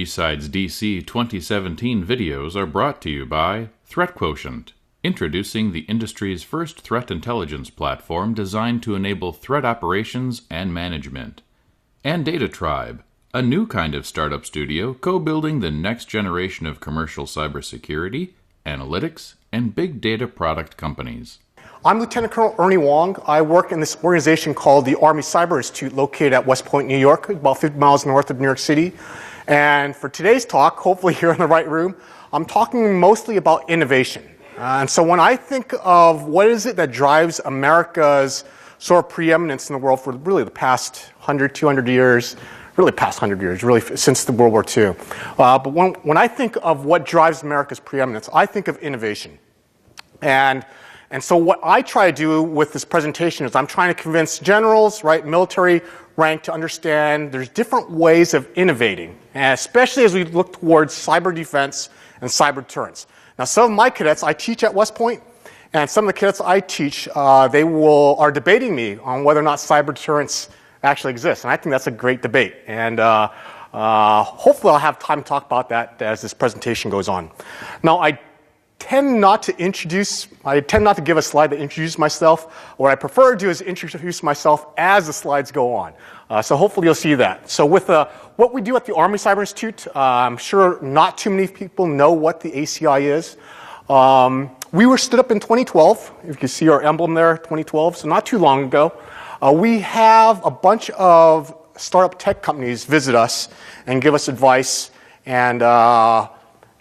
BSides DC 2017 videos are brought to you by Threat Quotient, introducing the industry's first threat intelligence platform designed to enable threat operations and management, and Data Tribe, a new kind of startup studio co-building the next generation of commercial cybersecurity, analytics, and big data product companies. I'm Lieutenant Colonel Ernie Wong. I work in this organization called the Army Cyber Institute, located at West Point, New York, about 50 miles north of New York City. And for today's talk, hopefully you're in the right room, I'm talking mostly about innovation. And so when I think of what is it that drives America's sort of preeminence in the world for really the past 100, 200 years, really past 100 years, really since the World War II. But when I think of what drives America's preeminence, I think of innovation. And so what I try to do with this presentation is I'm trying to convince generals, right, military rank to understand there's different ways of innovating, and especially as we look towards cyber defense and cyber deterrence. Now, some of my cadets I teach at West Point, and some of the cadets I teach, they are debating me on whether or not cyber deterrence actually exists, and I think that's a great debate. And hopefully I'll have time to talk about that as this presentation goes on. Now, I tend not to give a slide to introduce myself. What I prefer to do is introduce myself as the slides go on. So hopefully you'll see that. So with what we do at the Army Cyber Institute, I'm sure not too many people know what the ACI is. We were stood up in 2012. You can see our emblem there, 2012, so not too long ago. We have a bunch of startup tech companies visit us and give us advice, and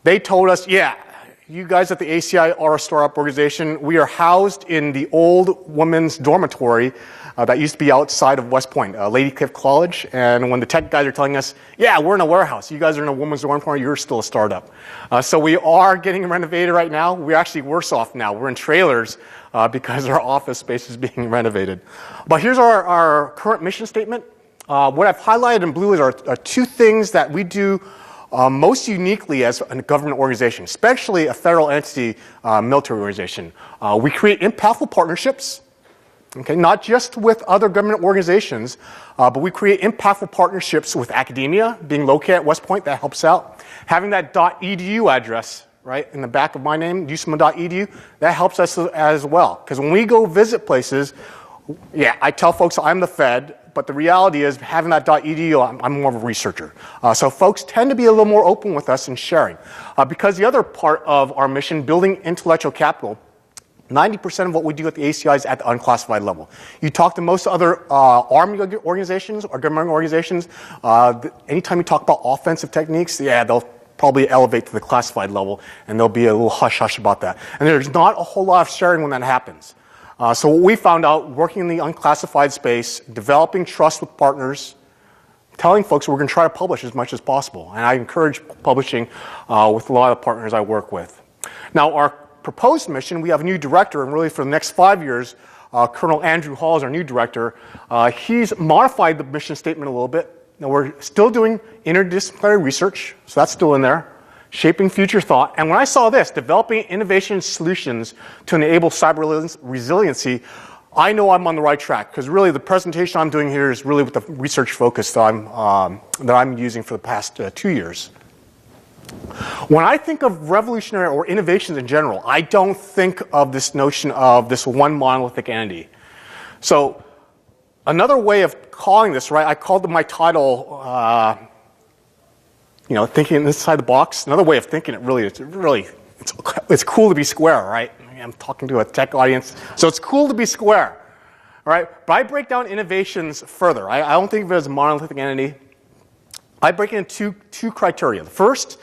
they told us, yeah, you guys at the ACI are a startup organization. We are housed in the old women's dormitory that used to be outside of West Point, Lady Cliff College. And when the tech guys are telling us, yeah, we're in a warehouse, you guys are in a women's dormitory, you're still a startup. So we are getting renovated right now. We're actually worse off now. We're in trailers because our office space is being renovated. But here's our current mission statement. What I've highlighted in blue are two things that we do most uniquely as a government organization, especially a federal entity, military organization. We create impactful partnerships, okay, not just with other government organizations, but we create impactful partnerships with academia, being located at West Point, that helps out. Having that .edu address, right, in the back of my name, usama.edu, that helps us as well. Because when we go visit places, yeah, I tell folks I'm the Fed, but the reality is having that .edu, I'm more of a researcher. So folks tend to be a little more open with us in sharing. Because the other part of our mission, building intellectual capital, 90% of what we do at the ACI is at the unclassified level. You talk to most other Army organizations or government organizations, anytime you talk about offensive techniques, yeah, they'll probably elevate to the classified level, and there'll be a little hush-hush about that. And there's not a whole lot of sharing when that happens. So what we found out, working in the unclassified space, developing trust with partners, telling folks we're going to try to publish as much as possible. And I encourage publishing with a lot of partners I work with. Now, our proposed mission, we have a new director, and really for the next 5 years, Colonel Andrew Hall is our new director. He's modified the mission statement a little bit. Now, we're still doing interdisciplinary research, so that's still in there. Shaping future thought. And when I saw this, developing innovation solutions to enable cyber resiliency, I know I'm on the right track, because really the presentation I'm doing here is really with the research focus that I'm using for the past 2 years. When I think of revolutionary or innovations in general, I don't think of this notion of this one monolithic entity. So another way of calling this, right, I called my title thinking inside the box. Another way of thinking it really, it's cool to be square, right? I'm talking to a tech audience, so it's cool to be square, all right? But I break down innovations further. I don't think of it as a monolithic entity. I break it into two criteria. The first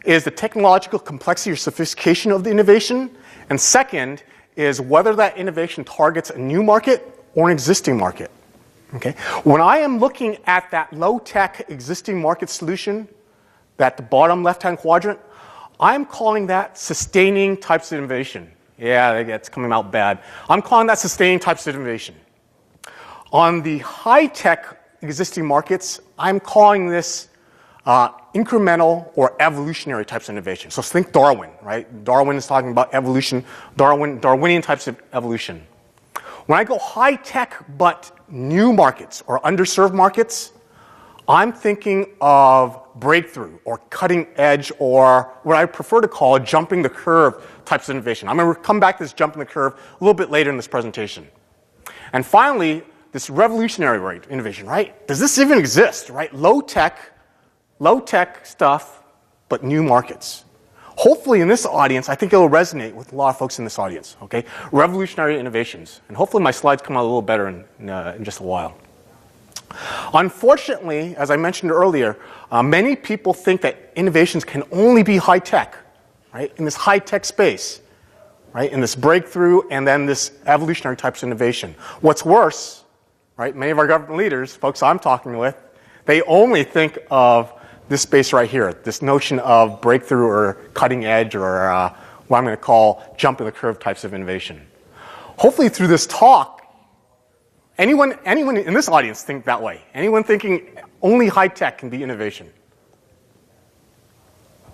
is the technological complexity or sophistication of the innovation, and second is whether that innovation targets a new market or an existing market, okay? When I am looking at that low-tech existing market solution, that the bottom left-hand quadrant, I'm calling that sustaining types of innovation. Yeah, it's coming out bad. I'm calling that sustaining types of innovation. On the high-tech existing markets, I'm calling this incremental or evolutionary types of innovation. So think Darwin, right? Darwin is talking about evolution, Darwinian types of evolution. When I go high-tech but new markets or underserved markets, I'm thinking of breakthrough or cutting edge or what I prefer to call jumping the curve types of innovation. I'm going to come back to this jumping the curve a little bit later in this presentation. And finally, this revolutionary innovation, right? Does this even exist, right? Low tech stuff, but new markets. Hopefully in this audience, I think it will resonate with a lot of folks in this audience, okay? Revolutionary innovations. And hopefully my slides come out a little better in just a while. Unfortunately, as I mentioned earlier, many people think that innovations can only be high tech, right? In this high tech space, right? In this breakthrough and then this evolutionary types of innovation. What's worse, right? Many of our government leaders, folks I'm talking with, they only think of this space right here, this notion of breakthrough or cutting edge or what I'm going to call jumping the curve types of innovation. Hopefully through this talk, anyone in this audience think that way? Anyone thinking only high tech can be innovation?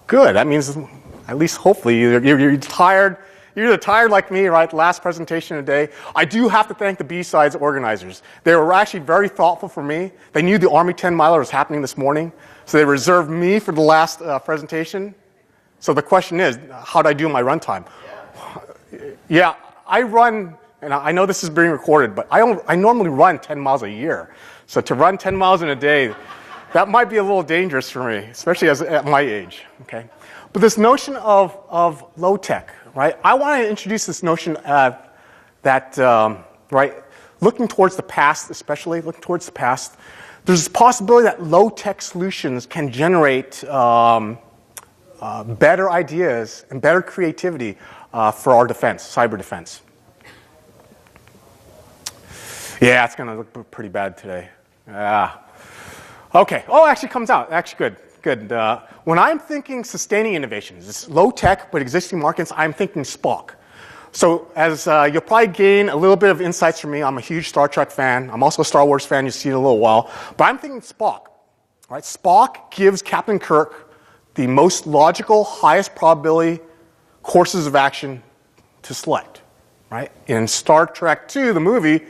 Good. That means at least hopefully you're tired. You're either tired like me, right? The last presentation today. I do have to thank the BSides organizers. They were actually very thoughtful for me. They knew the Army 10 miler was happening this morning, so they reserved me for the last presentation. So the question is, how did I do in my runtime? Yeah, I run. And I know this is being recorded, but I normally run 10 miles a year. So to run 10 miles in a day, that might be a little dangerous for me, especially at my age, okay? But this notion of low tech, right? I want to introduce this notion right, looking towards the past, especially looking towards the past, there's this possibility that low tech solutions can generate better ideas and better creativity for our defense, cyber defense. Yeah, it's going to look pretty bad today. Okay. Oh, actually comes out. Actually, good. When I'm thinking sustaining innovations, it's low tech but existing markets, I'm thinking Spock. So as you'll probably gain a little bit of insights from me, I'm a huge Star Trek fan. I'm also a Star Wars fan. You'll see in a little while. But I'm thinking Spock. Right? Spock gives Captain Kirk the most logical, highest probability courses of action to select. Right? In Star Trek II, the movie,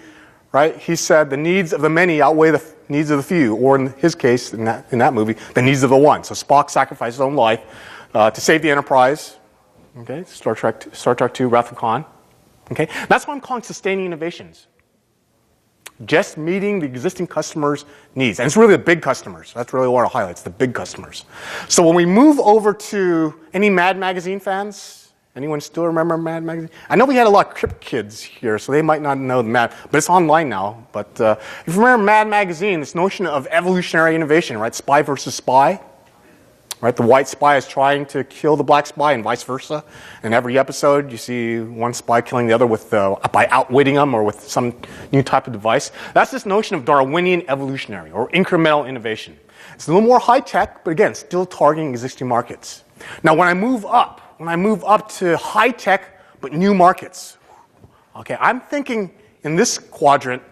right, he said the needs of the many outweigh the needs of the few, or in his case, in that movie, the needs of the one. So Spock sacrificed his own life to save the Enterprise. Okay, Star Trek II, Wrath of Khan. Okay, that's what I'm calling sustaining innovations. Just meeting the existing customers' needs, and it's really the big customers. That's really what I highlight. It's the big customers. So when we move over to any Mad Magazine fans. Anyone still remember Mad Magazine? I know we had a lot of Crypt kids here, so they might not know the Mad, but it's online now. But if you remember Mad Magazine, this notion of evolutionary innovation, right? Spy versus spy. Right? The white spy is trying to kill the black spy and vice versa. In every episode, you see one spy killing the other by outwitting them or with some new type of device. That's this notion of Darwinian evolutionary or incremental innovation. It's a little more high tech, but again, still targeting existing markets. Now, when I move up to high tech but new markets, okay, I'm thinking in this quadrant,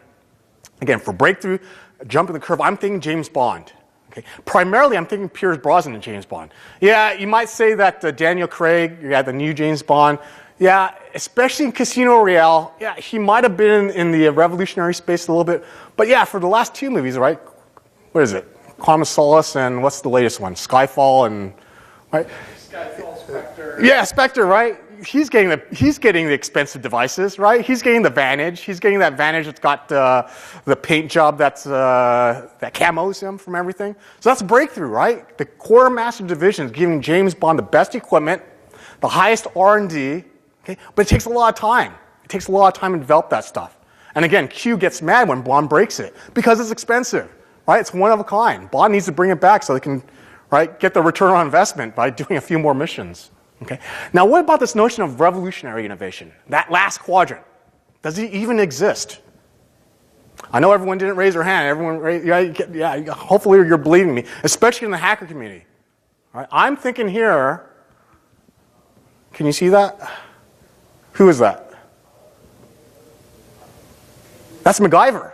again, for breakthrough, jumping the curve, I'm thinking James Bond. Okay. Primarily, I'm thinking Pierce Brosnan and James Bond. Yeah, you might say that Daniel Craig, you had the new James Bond. Yeah, especially in Casino Royale, yeah, he might have been in the revolutionary space a little bit. But yeah, for the last two movies, right? What is it? Quantum of Solace and what's the latest one? Skyfall and, right? Skyfall, Spectre. Yeah, Spectre, right? He's getting the expensive devices, right? He's getting the Vantage. He's getting that Vantage that's got the paint job that camos him from everything. So that's a breakthrough, right? The Quartermaster Division is giving James Bond the best equipment, the highest R&D, okay? But it takes a lot of time. It takes a lot of time to develop that stuff. And again, Q gets mad when Bond breaks it because it's expensive, right? It's one of a kind. Bond needs to bring it back so they can, right, get the return on investment by doing a few more missions. Okay. Now, what about this notion of revolutionary innovation? That last quadrant, does it even exist? I know everyone didn't raise their hand. Everyone, yeah. Hopefully, you're believing me, especially in the hacker community. All right. I'm thinking here. Can you see that? Who is that? That's MacGyver.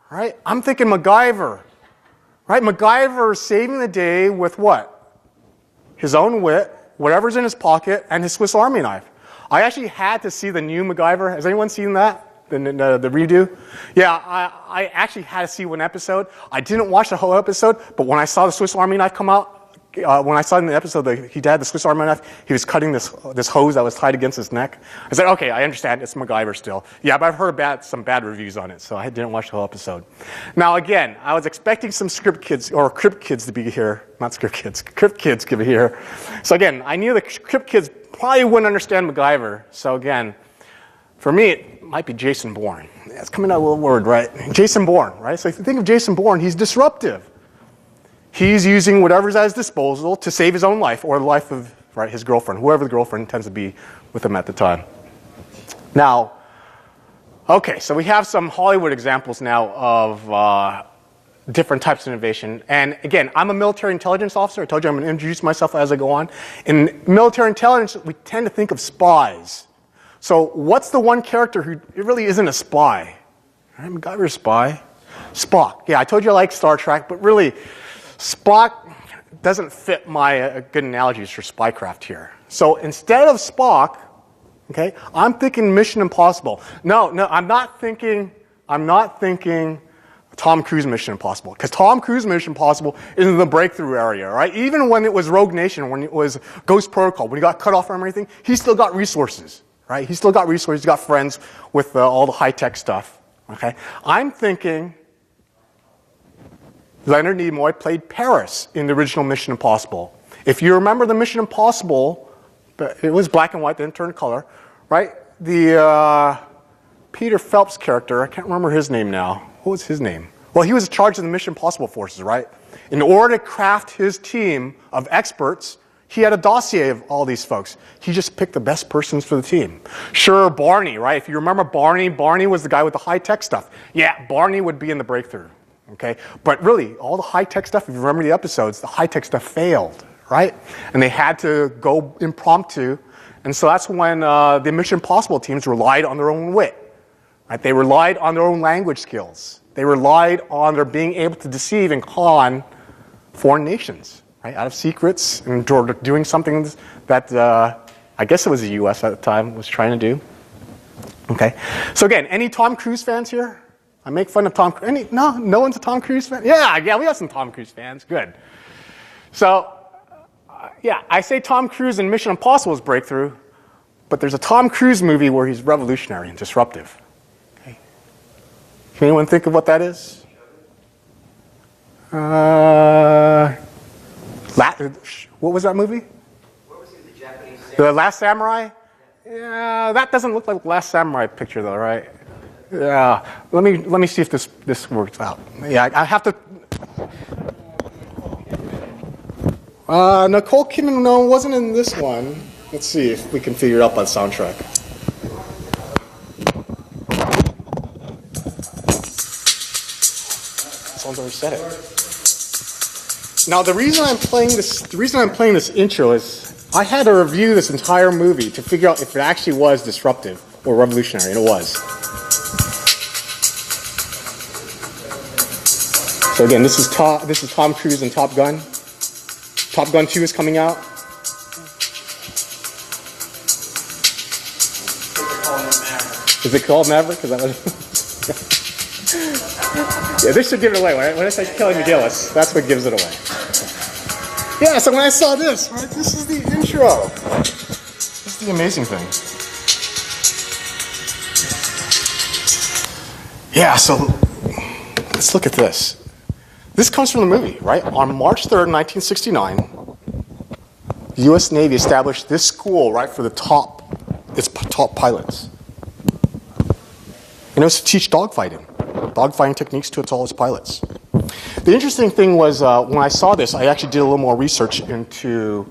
Right. I'm thinking MacGyver. Right. MacGyver is saving the day with what? His own wit. Whatever's in his pocket, and his Swiss Army knife. I actually had to see the new MacGyver. Has anyone seen that? the redo. Yeah, I actually had to see one episode. I didn't watch the whole episode, but when I saw the Swiss Army knife come out, when I saw in the episode that he had the Swiss Army knife, he was cutting this hose that was tied against his neck. I said, okay, I understand. It's MacGyver still. Yeah, but I've heard some bad reviews on it, so I didn't watch the whole episode. Now, again, I was expecting some script kids, or crypt kids to be here. Not script kids, crypt kids to be here. So again, I knew the crypt kids probably wouldn't understand MacGyver. So again, for me, it might be Jason Bourne. Yeah, it's coming out a little word, right? Jason Bourne, right? So if you think of Jason Bourne, he's disruptive. He's using whatever's at his disposal to save his own life or the life of his girlfriend, whoever the girlfriend tends to be with him at the time. Now, okay, so we have some Hollywood examples now of different types of innovation. And again, I'm a military intelligence officer. I told you I'm going to introduce myself as I go on. In military intelligence, we tend to think of spies. So what's the one character who really isn't a spy? Right, MacGyver's a spy. Spock. Yeah, I told you I like Star Trek, but really, Spock doesn't fit my good analogies for spycraft here. So instead of Spock, okay, I'm thinking Mission Impossible. No, I'm not thinking Tom Cruise Mission Impossible, because Tom Cruise Mission Impossible is in the breakthrough area, right? Even when it was Rogue Nation, when it was Ghost Protocol, when he got cut off from everything, he still got resources, right? He still got resources, he got friends with all the high-tech stuff, okay? I'm thinking Leonard Nimoy played Paris in the original Mission Impossible. If you remember the Mission Impossible, it was black and white, then turned color, right? The Peter Phelps character, I can't remember his name now. What was his name? Well, he was in charge of the Mission Impossible forces, right? In order to craft his team of experts, he had a dossier of all these folks. He just picked the best persons for the team. Sure, Barney, right? If you remember Barney was the guy with the high-tech stuff. Yeah, Barney would be in the breakthrough. Okay, but really, all the high-tech stuff, if you remember the episodes, the high-tech stuff failed, right? And they had to go impromptu. And so that's when the Mission Impossible teams relied on their own wit. Right? They relied on their own language skills. They relied on their being able to deceive and con foreign nations, right? Out of secrets and doing something that I guess it was the U.S. at the time was trying to do. Okay, so again, any Tom Cruise fans here? I make fun of Tom Cruise. No one's a Tom Cruise fan? Yeah, we have some Tom Cruise fans. Good. So, yeah, I say Tom Cruise in Mission Impossible is breakthrough, but there's a Tom Cruise movie where he's revolutionary and disruptive. Okay. Can anyone think of what that is? What was that movie? What was it, the Japanese Samurai? The Last Samurai? Yeah, that doesn't look like the Last Samurai picture though, right? Yeah, let me see if this works out. Yeah, I have to. Nicole Kidman, no, wasn't in this one. Let's see if we can figure it out by the soundtrack. Someone's already said it. Now the reason I'm playing this intro is I had to review this entire movie to figure out if it actually was disruptive or revolutionary, and it was. So again, this is Tom Cruise in Top Gun. Top Gun 2 is coming out. Is it called Maverick? Is that what yeah, this should give it away. When I say Kelly McGillis, that's what gives it away. Yeah, so when I saw this, right, this is the intro. This is the amazing thing. Yeah, so let's look at this. This comes from the movie, right? On March 3rd, 1969, the U.S. Navy established this school, right, for its top pilots. And it was to teach dogfighting techniques to all its pilots. The interesting thing was when I saw this, I actually did a little more research into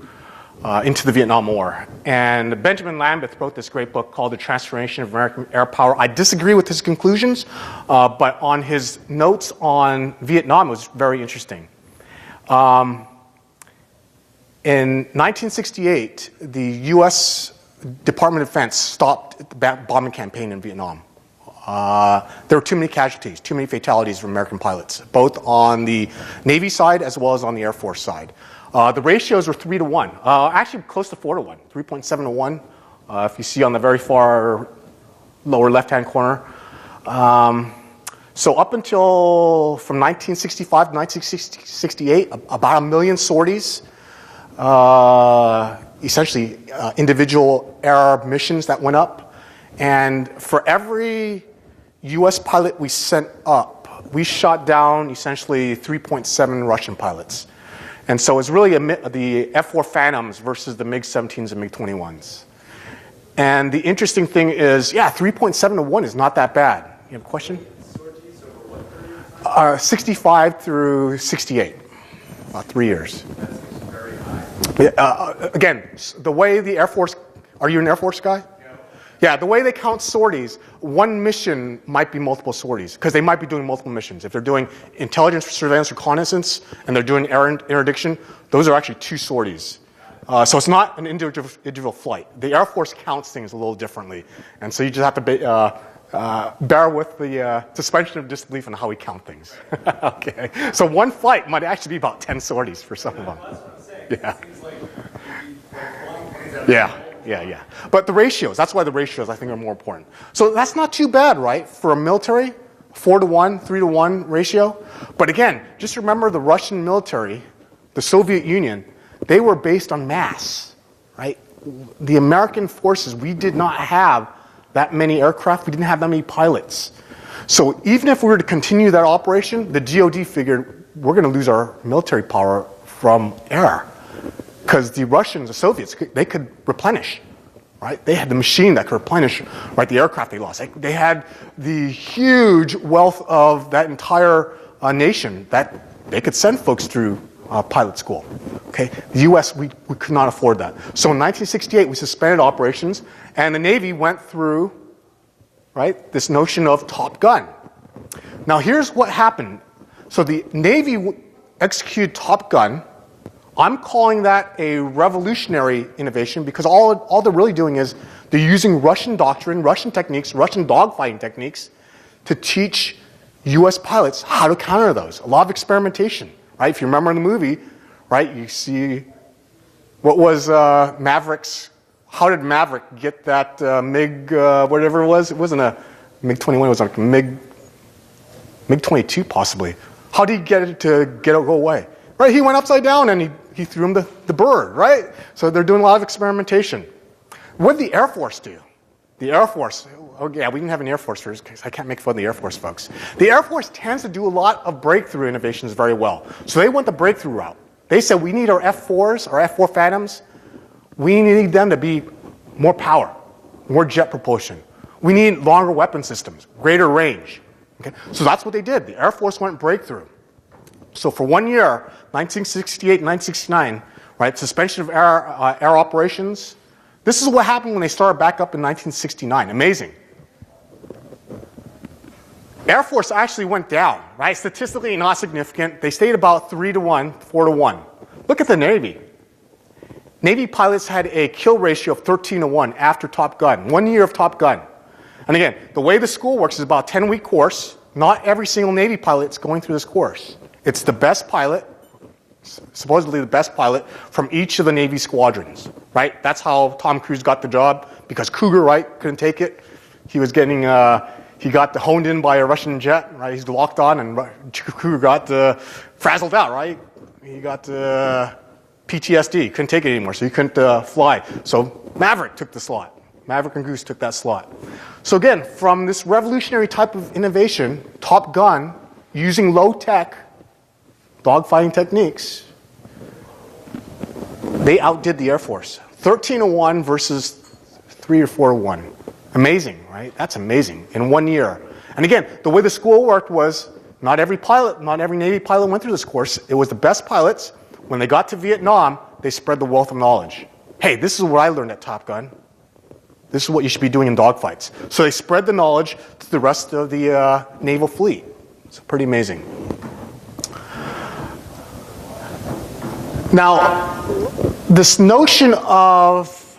the Vietnam War. And Benjamin Lambeth wrote this great book called The Transformation of American Air Power. I disagree with his conclusions, but on his notes on Vietnam, it was very interesting. In 1968, the U.S. Department of Defense stopped the bombing campaign in Vietnam. There were too many casualties, too many fatalities of American pilots, both on the Navy side as well as on the Air Force side. The ratios were 3 to 1, actually close to 4 to 1, 3.7 to 1. If you see on the very far lower left-hand corner, So up until from 1965 to 1968, about 1 million sorties, essentially individual air missions that went up. And for every US pilot we sent up, we shot down essentially 3.7 Russian pilots. And so it's really the F-4 Phantoms versus the MiG-17s and MiG-21s. And the interesting thing is, yeah, 3.7 to 1 is not that bad. You have a question? 65 through 68, about 3 years. That seems very high. Yeah, again, the way the Air Force, are you an Air Force guy? Yeah, the way they count sorties, one mission might be multiple sorties, because they might be doing multiple missions. If they're doing intelligence, surveillance, reconnaissance, and they're doing air interdiction, those are actually 2 sorties. So it's not an individual flight. The Air Force counts things a little differently, and so you just have to bear with the suspension of disbelief on how we count things. Okay, so one flight might actually be about 10 sorties for some of them. That's what I'm saying. Yeah. It seems like flying planes out of Yeah. But the ratios, that's why the ratios I think are more important. So that's not too bad, right? For a military, 4 to 1, 3 to 1 ratio. But again, just remember the Russian military, the Soviet Union, they were based on mass, right? The American forces, we did not have that many aircraft, we didn't have that many pilots. So even if we were to continue that operation, the DoD figured we're going to lose our military power from air. Because the Russians, the Soviets, they could replenish, right? They had the machine that could replenish, right, the aircraft they lost. They had the huge wealth of that entire nation that they could send folks through pilot school. Okay, the U.S., we could not afford that. So in 1968, we suspended operations, and the Navy went through, right, this notion of Top Gun. Now here's what happened. So the Navy executed Top Gun. I'm calling that a revolutionary innovation because all they're really doing is they're using Russian doctrine, Russian techniques, Russian dogfighting techniques to teach U.S. pilots how to counter those. A lot of experimentation, right? If you remember in the movie, right, you see what was Maverick's, how did Maverick get that MiG, whatever it was? It wasn't a MiG-21, it was like a MiG-22 possibly. How did he get it to go away? Right, he went upside down and he threw him the bird, right? So they're doing a lot of experimentation. What did the Air Force do? The Air Force, oh yeah, we didn't have an Air Force first because I can't make fun of the Air Force folks. The Air Force tends to do a lot of breakthrough innovations very well. So they went the breakthrough route. They said we need our F-4s, our F-4 Phantoms, we need them to be more power, more jet propulsion. We need longer weapon systems, greater range. Okay? So that's what they did. The Air Force went breakthrough. So for 1 year, 1968 and 1969, right, suspension of air operations. This is what happened when they started back up in 1969. Amazing. Air Force actually went down, right? Statistically not significant. They stayed about 3 to 1, 4 to 1. Look at the Navy. Navy pilots had a kill ratio of 13 to 1 after Top Gun. 1 year of Top Gun. And again, the way the school works is about a 10-week course. Not every single Navy pilot is going through this course. It's the best pilot, supposedly the best pilot from each of the Navy squadrons, right? That's how Tom Cruise got the job, because Cougar, right, couldn't take it. He was getting, he got honed in by a Russian jet, right? He's locked on, and Cougar got frazzled out, right? He got PTSD, couldn't take it anymore, so he couldn't fly. So Maverick took the slot. Maverick and Goose took that slot. So again, from this revolutionary type of innovation, Top Gun, using low-tech dogfighting techniques, they outdid the Air Force. 13 to 1 versus 3 or 4 to 1. Amazing, right? That's amazing in 1 year. And again, the way the school worked was not every pilot, not every Navy pilot went through this course. It was the best pilots. When they got to Vietnam, they spread the wealth of knowledge. Hey, this is what I learned at Top Gun. This is what you should be doing in dogfights. So they spread the knowledge to the rest of the naval fleet. It's pretty amazing. Now, this notion of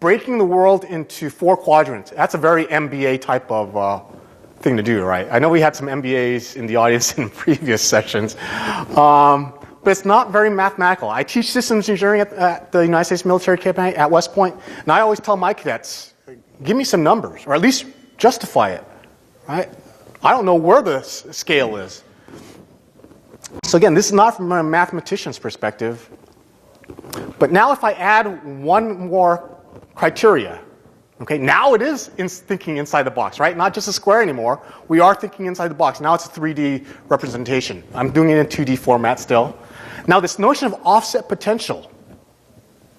breaking the world into 4 quadrants, that's a very MBA type of thing to do, right? I know we had some MBAs in the audience in previous sessions, but it's not very mathematical. I teach systems engineering at the United States Military Academy at West Point, and I always tell my cadets, give me some numbers, or at least justify it, right? I don't know where the scale is. So again, this is not from a mathematician's perspective. But now if I add one more criteria, okay, now it is thinking inside the box, right? Not just a square anymore. We are thinking inside the box. Now it's a 3D representation. I'm doing it in 2D format still. Now this notion of offset potential,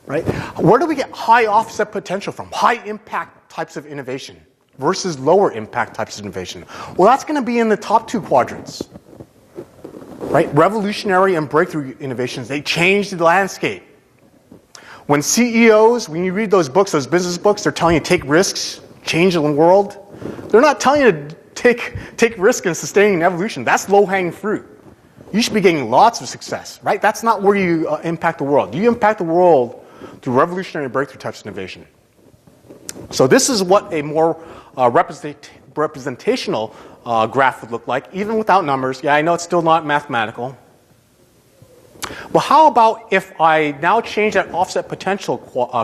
right? Where do we get high offset potential from? High impact types of innovation versus lower impact types of innovation. Well, that's going to be in the top two quadrants, right? Revolutionary and breakthrough innovations, they change the landscape. When CEOs, when you read those books, those business books, they're telling you take risks, change the world. They're not telling you to take risk in sustaining evolution. That's low-hanging fruit. You should be getting lots of success, right? That's not where you impact the world. You impact the world through revolutionary breakthrough types of innovation. So this is what a more representational graph would look like, even without numbers. Yeah, I know it's still not mathematical. Well, how about if I now change that offset potential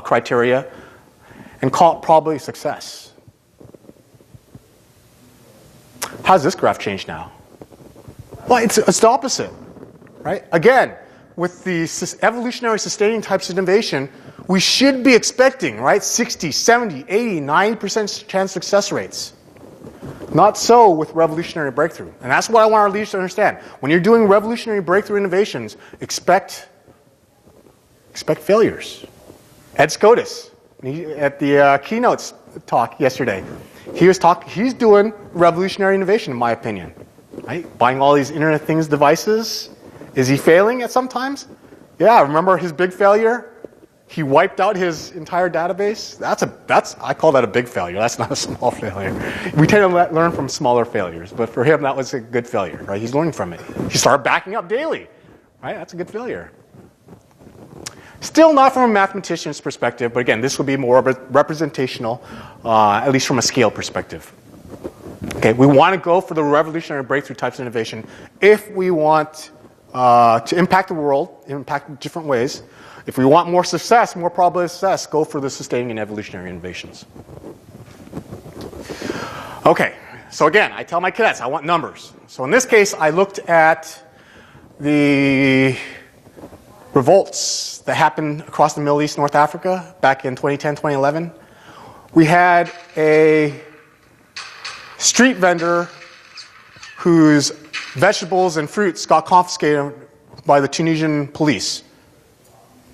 criteria and call it probability of success? How does this graph change now? Well, it's the opposite, right? Again, with the evolutionary sustaining types of innovation, we should be expecting, right, 60, 70, 80, 90% chance success rates. Not so with revolutionary breakthrough. And that's what I want our leaders to understand. When you're doing revolutionary breakthrough innovations, expect failures. Ed Scotus, at the keynotes talk yesterday, he's doing revolutionary innovation, in my opinion. Right? Buying all these Internet of Things devices. Is he failing at some times? Yeah, remember his big failure? He wiped out his entire database. I call that a big failure. That's not a small failure. We tend to learn from smaller failures, but for him that was a good failure, right? He's learning from it. He started backing up daily, right? That's a good failure. Still not from a mathematician's perspective, but again, this would be more representational, at least from a scale perspective. Okay, we want to go for the revolutionary breakthrough types of innovation if we want to impact the world, impact in different ways. If we want more success, more probability of success, go for the sustaining and evolutionary innovations. Okay, so again, I tell my cadets, I want numbers. So in this case, I looked at the revolts that happened across the Middle East, North Africa, back in 2010, 2011. We had a street vendor whose vegetables and fruits got confiscated by the Tunisian police.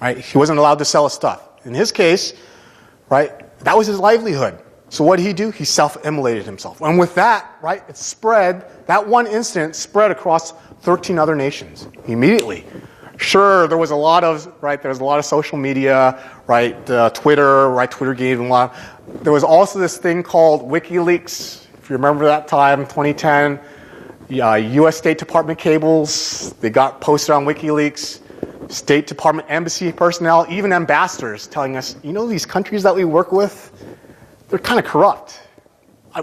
Right? He wasn't allowed to sell his stuff. In his case, right, that was his livelihood. So what did he do? He self-immolated himself. And with that, right, it spread, that one incident spread across 13 other nations immediately. Sure, there was a lot of social media, right, Twitter, right, Twitter gave a lot. There was also this thing called WikiLeaks, if you remember that time, 2010. U.S. State Department cables, they got posted on WikiLeaks. State Department embassy personnel, even ambassadors telling us, you know, these countries that we work with, they're kind of corrupt.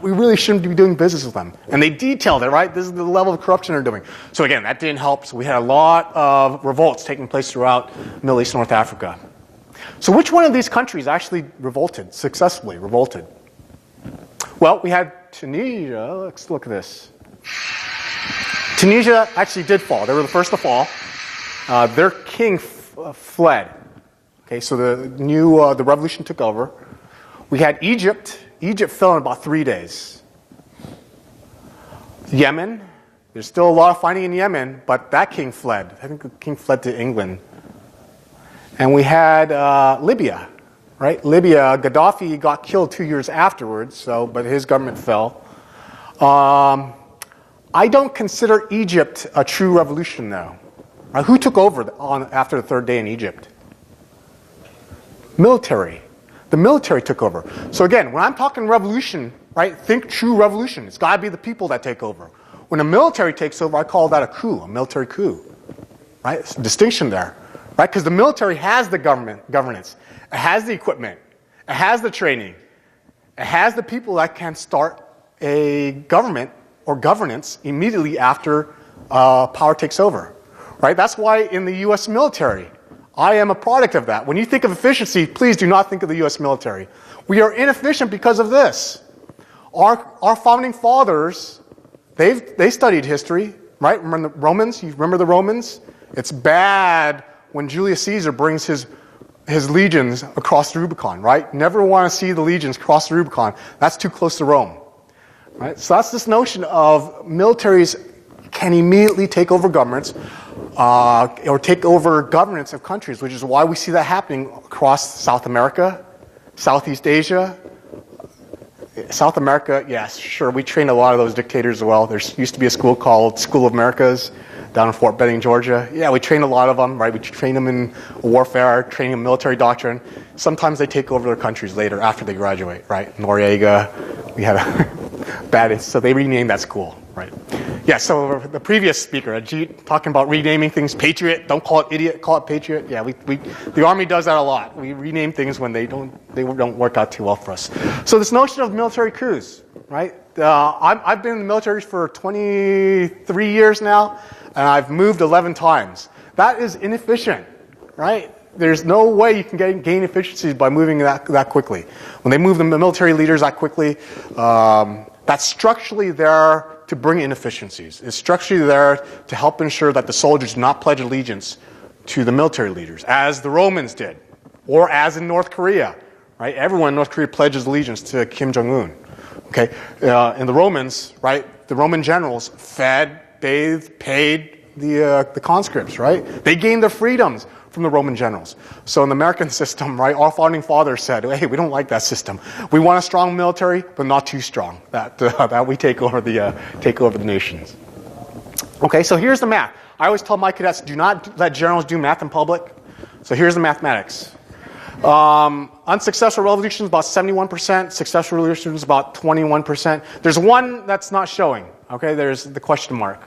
We really shouldn't be doing business with them. And they detailed it, right? This is the level of corruption they're doing. So again, that didn't help. So we had a lot of revolts taking place throughout Middle East, North Africa. So which one of these countries actually revolted, successfully revolted? Well, we had Tunisia. Let's look at this. Tunisia actually did fall. They were the first to fall. Their king fled. Okay, so the revolution took over. We had Egypt. Egypt fell in about 3 days. Yemen. There's still a lot of fighting in Yemen, but that king fled. I think the king fled to England. And we had Libya, right? Libya. Gaddafi got killed 2 years afterwards, but his government fell. I don't consider Egypt a true revolution, though. Who took over after the third day in Egypt? Military. The military took over. So again, when I'm talking revolution, right, think true revolution. It's got to be the people that take over. When the military takes over, I call that a coup, a military coup. Right? It's a distinction there. Right? Because the military has the governance. It has the equipment. It has the training. It has the people that can start a government or governance immediately after power takes over. Right? That's why in the U.S. military, I am a product of that. When you think of efficiency, please do not think of the U.S. military. We are inefficient because of this. Our founding fathers, they studied history, right? Remember the Romans? You remember the Romans? It's bad when Julius Caesar brings his legions across the Rubicon, right? Never want to see the legions cross the Rubicon. That's too close to Rome, right? So that's this notion of militaries can immediately take over governments or take over governance of countries, which is why we see that happening across South America, Southeast Asia. South America, yes, sure, we trained a lot of those dictators as well. There used to be a school called School of Americas down in Fort Benning, Georgia. Yeah, we trained a lot of them, right? We train them in warfare, training in military doctrine. Sometimes they take over their countries later after they graduate, right? Noriega, we had a bad, so they renamed that school, right? Yeah, so the previous speaker, Ajit, talking about renaming things Patriot, don't call it idiot, call it Patriot. Yeah, the Army does that a lot. We rename things when they don't work out too well for us. So this notion of military coups, right? I've been in the military for 23 years now, and I've moved 11 times. That is inefficient, right? There's no way you can gain efficiencies by moving that quickly. When they move the military leaders that quickly, that's structurally there to bring inefficiencies. It's structurally there to help ensure that the soldiers do not pledge allegiance to the military leaders, as the Romans did, or as in North Korea, right? Everyone in North Korea pledges allegiance to Kim Jong-un. Okay, and the Romans, right? The Roman generals fed, bathed, paid the conscripts, right? They gained their freedoms from the Roman generals. So in the American system, right, our founding fathers said, hey, we don't like that system. We want a strong military, but not too strong. That we take over the nations. Okay, so here's the math. I always tell my cadets, do not let generals do math in public. So here's the mathematics. Unsuccessful revolutions about 71%, successful revolutions about 21%. There's one that's not showing, okay? There's the question mark.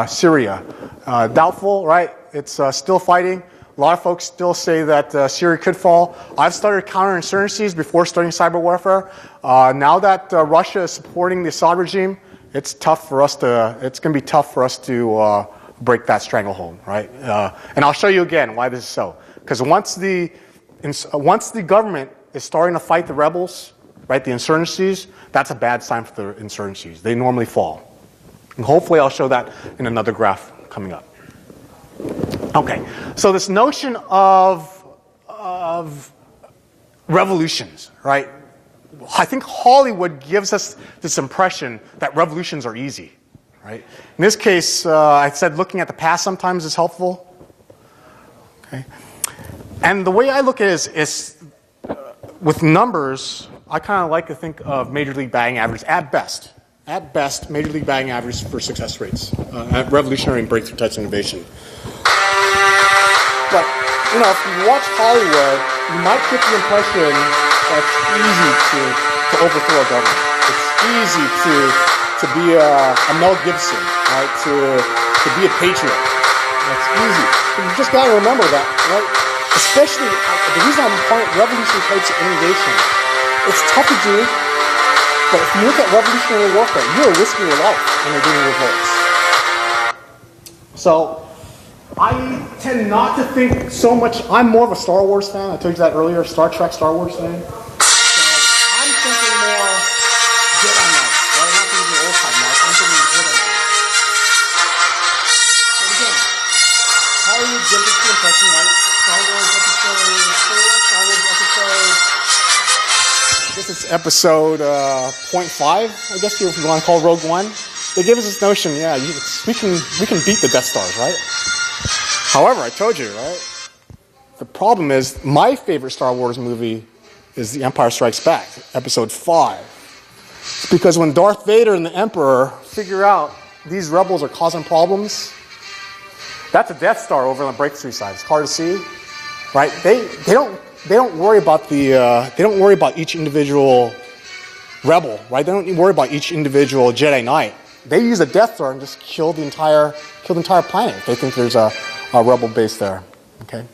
Syria. Doubtful, right? It's still fighting. A lot of folks still say that Syria could fall. I've started counterinsurgencies before starting cyber warfare. Now that Russia is supporting the Assad regime, it's going to be tough for us to break that stranglehold, right? And I'll show you again why this is so. Because once the government is starting to fight the rebels, right, the insurgencies, that's a bad sign for the insurgencies. They normally fall. And hopefully I'll show that in another graph coming up. Okay, so this notion of revolutions, right? I think Hollywood gives us this impression that revolutions are easy, right? In this case, I said looking at the past sometimes is helpful. Okay, and the way I look at it is with numbers, I kind of like to think of Major League batting average at best. At best, Major League batting average for success rates at revolutionary and breakthrough types of innovation. But, you know, if you watch Hollywood, you might get the impression that it's easy to overthrow a government. It's easy to be a Mel Gibson, right? To be a patriot. It's easy. But you just got to remember that, right? Especially, the reason I'm calling it revolutionary types of innovation, it's tough to do. But if you look at revolutionary warfare, you are risking your life when you're doing revolts. So, I tend not to think so much. I'm more of a Star Wars fan. I told you that earlier, Star Trek, Star Wars fan. So, I'm thinking more Jedi Knight. Right? I'm not thinking old time Knight. I'm thinking Jedi Knight. But again, Hollywood gives us the impression, right? Star Wars episode 4, Star Wars episode... This is episode 0.5, I guess if you want to call Rogue One. They give us this notion, yeah, we can beat the Death Stars, right? However, I told you, right? The problem is, my favorite Star Wars movie is The Empire Strikes Back, episode 5. It's because when Darth Vader and the Emperor figure out these rebels are causing problems, that's a Death Star over on the breakthrough side. It's hard to see, right? They don't worry about they don't worry about each individual rebel, right? They don't worry about each individual Jedi Knight. They use a Death Star and just kill the entire planet if they think there's a rebel base there. Okay,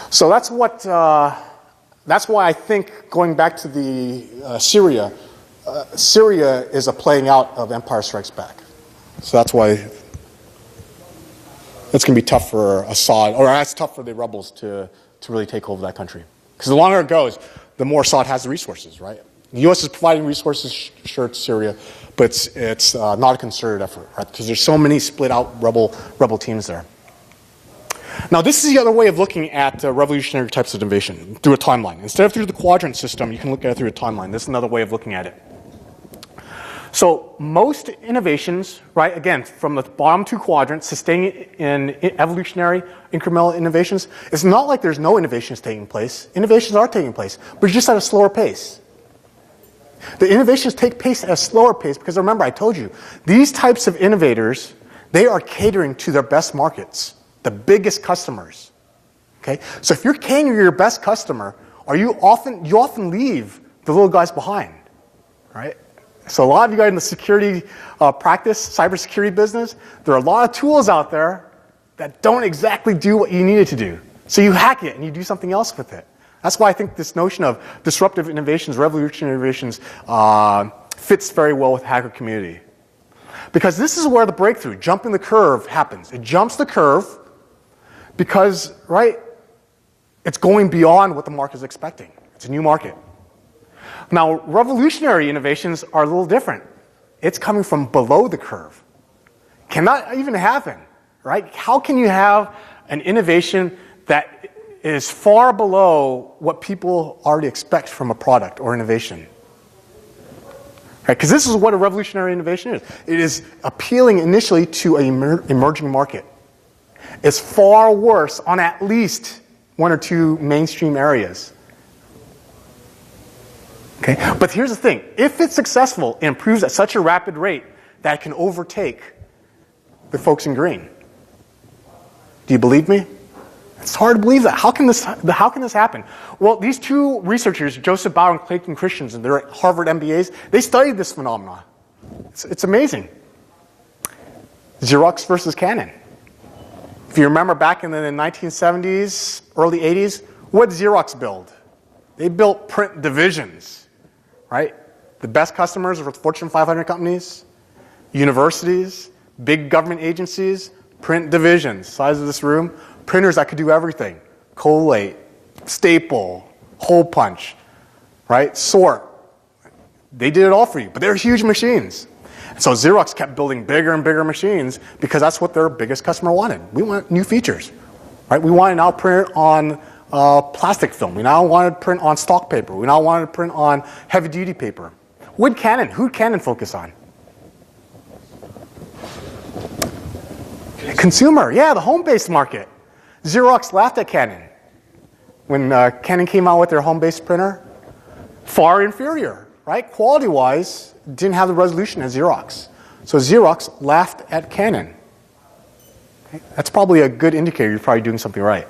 so that's why I think going back to the Syria is a playing out of Empire Strikes Back. So that's why it's going to be tough for Assad, or that's tough for the rebels to really take over that country. Because the longer it goes, the more Assad has the resources, right? The U.S. is providing resources, sure, to Syria, but it's not a concerted effort, right? Because there's so many split out rebel teams there. Now, this is the other way of looking at revolutionary types of innovation, through a timeline. Instead of through the quadrant system, you can look at it through a timeline. This is another way of looking at it. So most innovations, right, again, from the bottom two quadrants, sustaining in evolutionary incremental innovations, it's not like there's no innovations taking place. Innovations are taking place, but just at a slower pace. The innovations take place at a slower pace because remember, I told you, these types of innovators, they are catering to their best markets, the biggest customers. Okay? So if you're catering to your best customer, you often leave the little guys behind, right? So a lot of you guys in the security practice, cybersecurity business, there are a lot of tools out there that don't exactly do what you need it to do. So you hack it and you do something else with it. That's why I think this notion of disruptive innovations, revolutionary innovations, fits very well with the hacker community. Because this is where the breakthrough, jumping the curve, happens. It jumps the curve because, right, it's going beyond what the market is expecting. It's a new market. Now, revolutionary innovations are a little different. It's coming from below the curve. Can that even happen, right? How can you have an innovation that is far below what people already expect from a product or innovation? Right? Because this is what a revolutionary innovation is. It is appealing initially to an emerging market. It's far worse on at least one or two mainstream areas. Okay? But here's the thing. If it's successful, it improves at such a rapid rate that it can overtake the folks in green. Do you believe me? It's hard to believe that. How can this happen? Well, these two researchers, Joseph Bauer and Clayton Christensen, they're at Harvard MBAs, they studied this phenomenon. It's amazing. Xerox versus Canon. If you remember back in the 1970s, early 80s, what did Xerox build? They built print divisions, right? The best customers were Fortune 500 companies, universities, big government agencies, print divisions, size of this room, printers that could do everything. Collate, staple, hole punch, right? Sort. They did it all for you, but they're huge machines. So Xerox kept building bigger and bigger machines because that's what their biggest customer wanted. We want new features, right? We want to now print on plastic film. We now want to print on stock paper. We now want to print on heavy-duty paper. Who'd Canon focus on? Consumer, yeah, the home-based market. Xerox laughed at Canon when Canon came out with their home-based printer. Far inferior, right? Quality-wise, didn't have the resolution as Xerox. So Xerox laughed at Canon. Okay? That's probably a good indicator you're probably doing something right.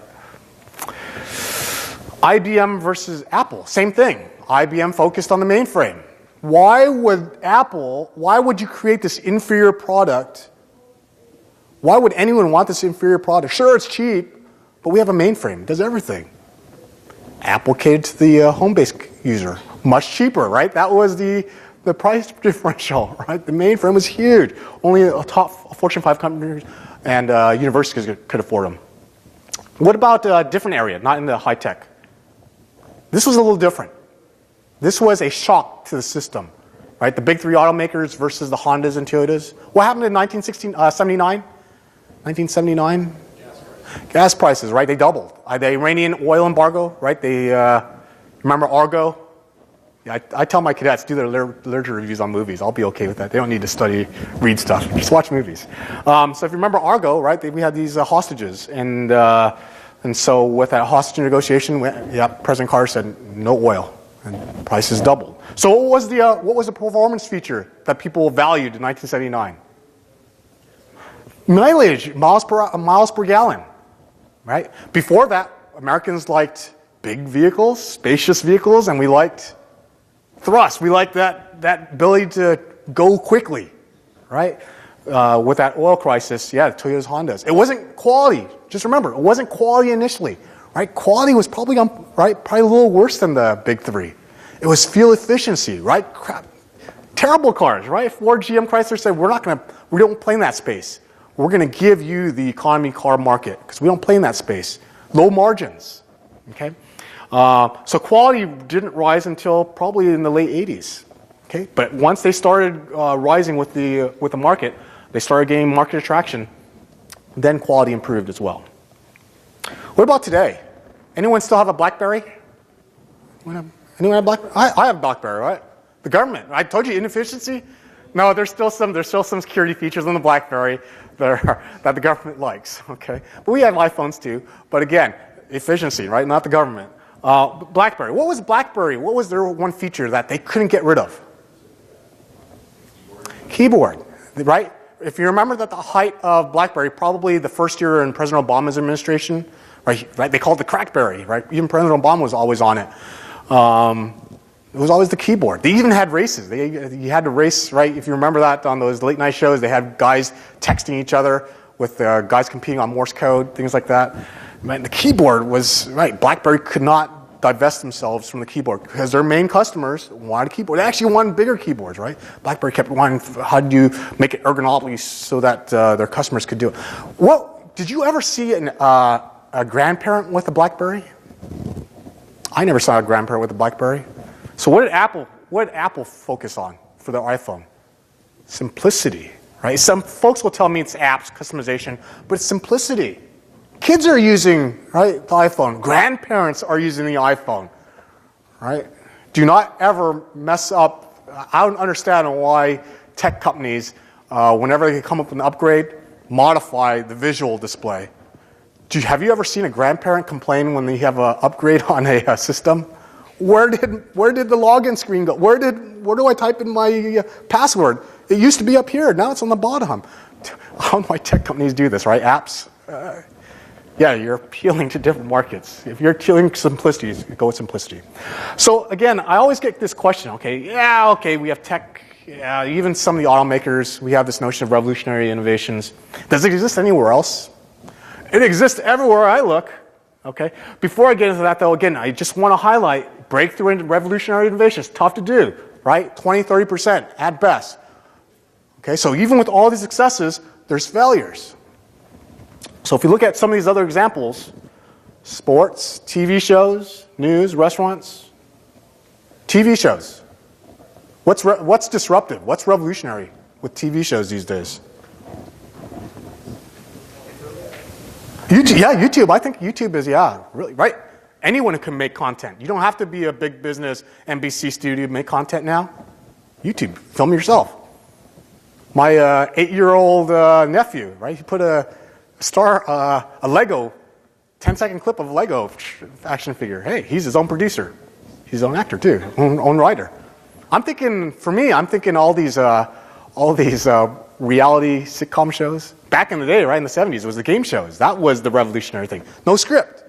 IBM versus Apple, same thing. IBM focused on the mainframe. Why would you create this inferior product? Why would anyone want this inferior product? Sure, it's cheap, but we have a mainframe. It does everything. Apple catered to the home-based user. Much cheaper, right? That was the price differential, right? The mainframe was huge. Only a top Fortune 5 companies and universities could afford them. What about a different area, not in the high tech? This was a little different. This was a shock to the system, right? The big three automakers versus the Hondas and Toyotas. What happened in 1979? 1979? Gas prices, right? They doubled. The Iranian oil embargo, right? They remember Argo? Yeah, I tell my cadets, do their literature reviews on movies. I'll be okay with that. They don't need to read stuff. Just watch movies. So if you remember Argo, right? We had these hostages, and so with that hostage negotiation, President Carter said no oil, and prices doubled. So what was the performance feature that people valued in 1979? Mileage, miles per gallon, right? Before that, Americans liked big vehicles, spacious vehicles, and we liked thrust. We liked that ability to go quickly, right? With that oil crisis, Toyotas, Hondas. It wasn't quality. Just remember, it wasn't quality initially, right? Quality was probably a little worse than the big three. It was fuel efficiency, right? Crap, terrible cars, right? Ford, GM, Chrysler said we don't play in that space. We're going to give you the economy car market because we don't play in that space. Low margins, okay? So quality didn't rise until probably in the late 80s. Okay, but once they started rising with the market, they started gaining market attraction. Then quality improved as well. What about today? Anyone still have a BlackBerry? Anyone have BlackBerry? I have BlackBerry, right? The government. I told you inefficiency. No, there's still some security features on the BlackBerry that the government likes. Okay, but we have iPhones too. But again, efficiency, right? Not the government. BlackBerry. What was BlackBerry? What was their one feature that they couldn't get rid of? Keyboard, right? If you remember that the height of BlackBerry, probably the first year in President Obama's administration, right? They called it the Crackberry, right? Even President Obama was always on it. It was always the keyboard. They even had races. You had to race, right? If you remember that on those late night shows, they had guys texting each other with guys competing on Morse code, things like that. And the keyboard was, right, BlackBerry could not divest themselves from the keyboard because their main customers wanted a keyboard. They actually wanted bigger keyboards, right? BlackBerry kept wanting, how do you make it ergonomically so that their customers could do it? Did you ever see a grandparent with a BlackBerry? I never saw a grandparent with a BlackBerry. So what did Apple focus on for their iPhone? Simplicity, right? Some folks will tell me it's apps, customization, but it's simplicity. Kids are using, right, the iPhone. Grandparents are using the iPhone, right? Do not ever mess up. I don't understand why tech companies, whenever they come up with an upgrade, modify the visual display. Have you ever seen a grandparent complain when they have an upgrade on a system? Where did the login screen go? Where do I type in my password? It used to be up here. Now it's on the bottom. How do my tech companies do this, right? Apps. Yeah, you're appealing to different markets. If you're appealing to simplicity, go with simplicity. So again, I always get this question. Okay, we have tech. Yeah, even some of the automakers, we have this notion of revolutionary innovations. Does it exist anywhere else? It exists everywhere I look. Okay. Before I get into that, though, again, I just want to highlight breakthrough and revolutionary innovations. Tough to do, right? 20, 30% at best. Okay. So even with all these successes, there's failures. So if you look at some of these other examples, sports, TV shows, news, restaurants, TV shows. What's disruptive? What's revolutionary with TV shows these days? YouTube, yeah, YouTube. I think YouTube is, really, right? Anyone can make content. You don't have to be a big business NBC studio to make content now. YouTube, film yourself. My 8-year-old nephew, right? He put a Lego, 10-second clip of a Lego action figure. Hey, he's his own producer. He's his own actor too, own writer. I'm thinking all these reality sitcom shows. Back in the day, right in the 70s, it was the game shows. That was the revolutionary thing. No script.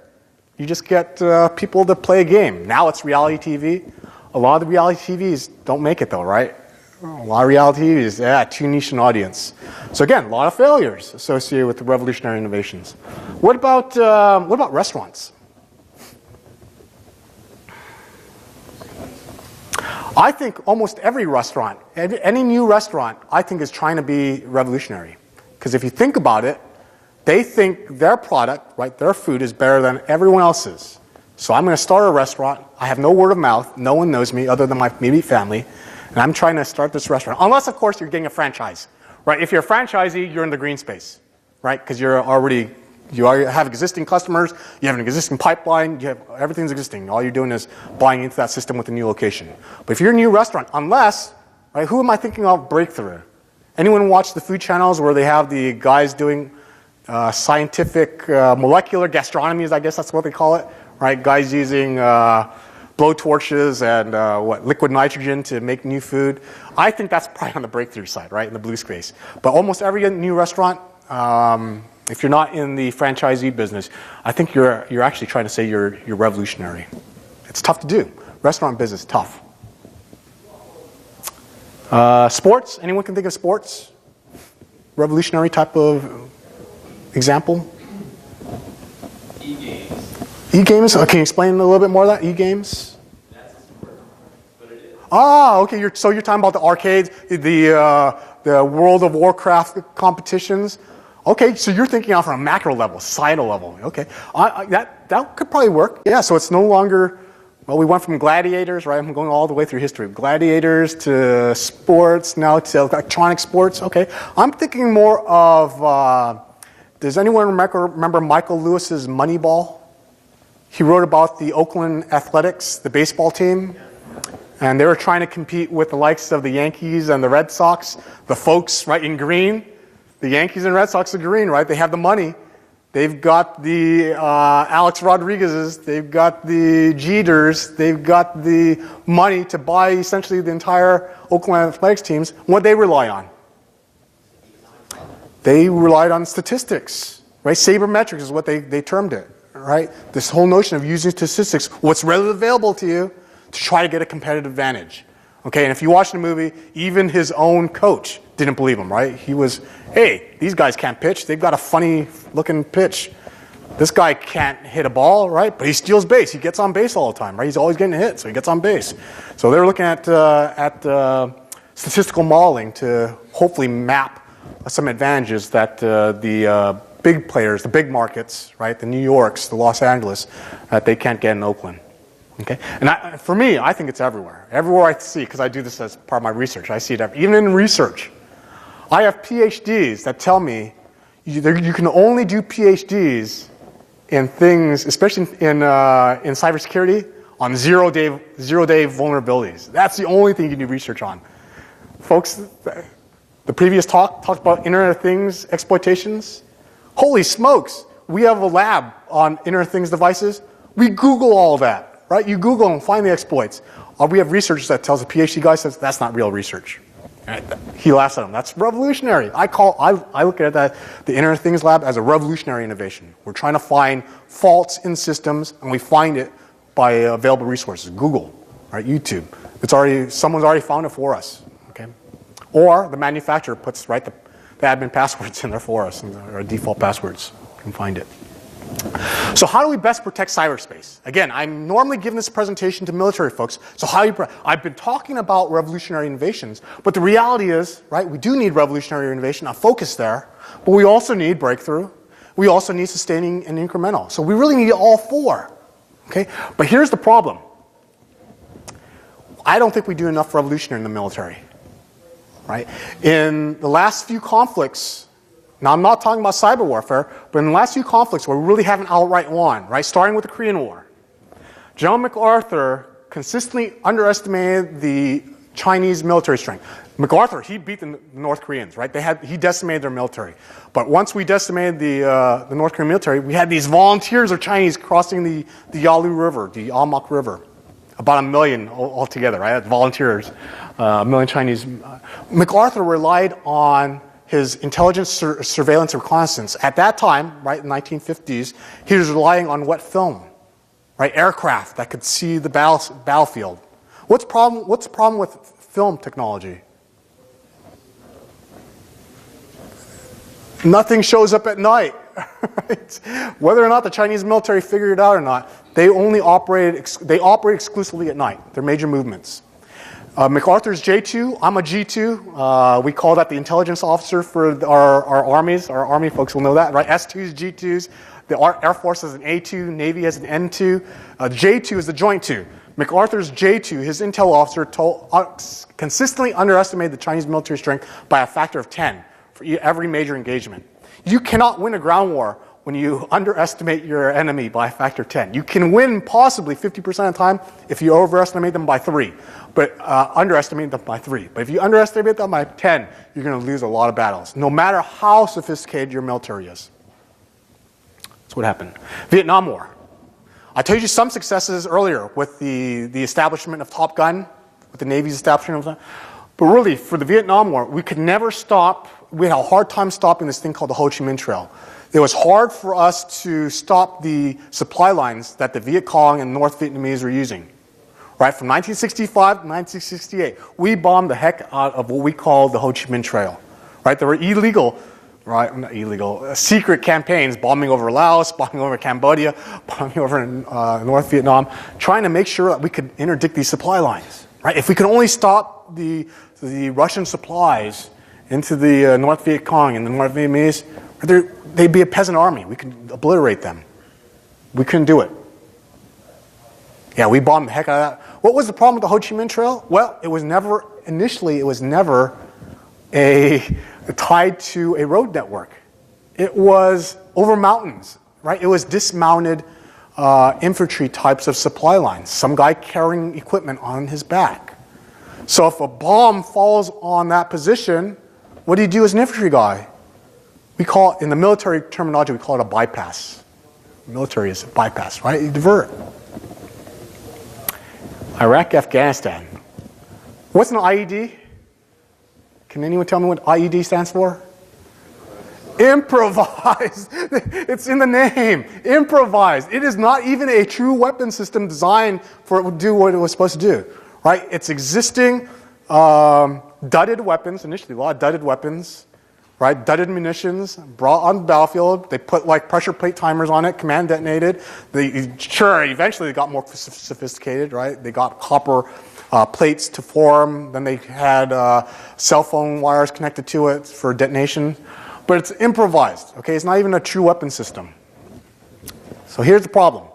You just get people to play a game. Now it's reality TV. A lot of the reality TVs don't make it though, right? A lot of reality TVs, too niche an audience. So again, a lot of failures associated with the revolutionary innovations. What about restaurants? I think almost every restaurant, any new restaurant, I think is trying to be revolutionary. Because if you think about it, they think their product, right, their food is better than everyone else's. So I'm going to start a restaurant. I have no word of mouth. No one knows me other than my immediate family. And I'm trying to start this restaurant. Unless, of course, you're getting a franchise. Right? If you're a franchisee, you're in the green space. Right? Because you have existing customers. You have an existing pipeline. Everything's existing. All you're doing is buying into that system with a new location. But if you're a new restaurant, right, who am I thinking of breakthrough? Anyone watch the food channels where they have the guys doing scientific molecular gastronomies, I guess that's what they call it, right? Guys using blow torches and liquid nitrogen to make new food. I think that's probably on the breakthrough side, right, in the blue space. But almost every new restaurant, if you're not in the franchisee business, I think you're actually trying to say you're revolutionary. It's tough to do. Restaurant business, tough. Sports, anyone can think of sports? Revolutionary type of example? E-games. E-games? Can you explain a little bit more of that? E-games? That's a sport, but it is. Okay. So you're talking about the arcades, the World of Warcraft competitions. Okay, so you're thinking off on a macro level, societal level. Okay, that could probably work. Yeah, so it's no longer, well, we went from gladiators, right? I'm going all the way through history. Gladiators to sports, now to electronic sports. Okay, I'm thinking more of, does anyone remember Michael Lewis's Moneyball? He wrote about the Oakland Athletics, the baseball team. And they were trying to compete with the likes of the Yankees and the Red Sox. The folks, right, in green. The Yankees and Red Sox are green, right? They have the money. They've got the Alex Rodriguez's. They've got the Jeters. They've got the money to buy essentially the entire Oakland Athletics teams. What they rely on? They relied on statistics, right? Sabermetrics is what they termed it, right? This whole notion of using statistics, what's readily available to you, to try to get a competitive advantage. Okay, and if you watch the movie, even his own coach didn't believe him, right? He was, hey, these guys can't pitch. They've got a funny looking pitch. This guy can't hit a ball, right? But he steals base. He gets on base all the time, right? He's always getting hit, so he gets on base. So they're looking at statistical modeling to hopefully map some advantages that the big players, the big markets, right? The New Yorks, the Los Angeles, that they can't get in Oakland. Okay, and for me, I think it's everywhere. Everywhere I see, because I do this as part of my research, I see it even in research. I have PhDs that tell me you can only do PhDs in things, especially in cybersecurity, on zero-day vulnerabilities. That's the only thing you can do research on. Folks, the previous talk talked about Internet of Things exploitations. Holy smokes, we have a lab on Internet of Things devices. We Google all that. Right? You Google and find the exploits. We have researchers that tells a PhD guy says that's not real research. He laughs at him. That's revolutionary. I look at that, the Internet of Things lab, as a revolutionary innovation. We're trying to find faults in systems, and we find it by available resources. Google, right? YouTube. Someone's already found it for us. Okay? Or the manufacturer puts the admin passwords in there for us, or default passwords. You can find it. So how do we best protect cyberspace? Again, I'm normally giving this presentation to military folks. So I've been talking about revolutionary innovations, but the reality is, right, we do need revolutionary innovation, a focus there, but we also need breakthrough. We also need sustaining and incremental. So we really need all four. Okay? But here's the problem. I don't think we do enough revolutionary in the military. Right? In the last few conflicts, now, I'm not talking about cyber warfare, but in the last few conflicts where we really haven't outright won, right, starting with the Korean War, General MacArthur consistently underestimated the Chinese military strength. MacArthur, he beat the North Koreans, right? He decimated their military. But once we decimated the North Korean military, we had these volunteers of Chinese crossing the Yalu River, the Almak River. About 1 million altogether, right? Volunteers, 1 million Chinese. MacArthur relied on his intelligence, surveillance, and reconnaissance. At that time, right, in the 1950s, he was relying on wet film, right, aircraft that could see the battlefield. What's the problem with film technology? Nothing shows up at night. Right? Whether or not the Chinese military figured it out or not, they operate exclusively at night. Their major movements. MacArthur's J2, I'm a G2. We call that the intelligence officer for our armies. Our army folks will know that, right? S2s, G2s. The Air Force has an A2, Navy has an N2. J2 is the joint 2. MacArthur's J2, his intel officer, consistently underestimated the Chinese military strength by a factor of 10 for every major engagement. You cannot win a ground war when you underestimate your enemy by a factor of 10. You can win possibly 50% of the time if you overestimate them by 3, but underestimate them by 3. But if you underestimate them by 10, you're going to lose a lot of battles, no matter how sophisticated your military is. That's what happened. Vietnam War. I told you some successes earlier with the establishment of Top Gun, with the Navy's establishment of that. But really, for the Vietnam War, we could never stop. We had a hard time stopping this thing called the Ho Chi Minh Trail. It was hard for us to stop the supply lines that the Viet Cong and North Vietnamese were using. Right, from 1965 to 1968, we bombed the heck out of what we call the Ho Chi Minh Trail. Right, there were illegal, right, not illegal, secret campaigns bombing over Laos, bombing over Cambodia, bombing over North Vietnam, trying to make sure that we could interdict these supply lines. Right, if we could only stop the Russian supplies into the North Viet Cong and the North Vietnamese, They'd be a peasant army. We could obliterate them. We couldn't do it. Yeah, we bombed the heck out of that. What was the problem with the Ho Chi Minh Trail? Well, initially it was never tied to a road network. It was over mountains, right? It was dismounted infantry types of supply lines. Some guy carrying equipment on his back. So if a bomb falls on that position, what do you do as an infantry guy? We call it, in the military terminology, we call it a bypass. Military is a bypass, right? You divert. Iraq, Afghanistan. What's an IED? Can anyone tell me what IED stands for? Improvised. It's in the name. Improvised. It is not even a true weapon system designed for it to do what it was supposed to do. Right? It's existing dudded weapons, initially a lot of dudded weapons, right? Dudded munitions brought on the battlefield. They put like pressure plate timers on it, command detonated. Eventually they got more sophisticated, right? They got copper plates to form. Then they had cell phone wires connected to it for detonation. But it's improvised, okay? It's not even a true weapon system. So here's the problem.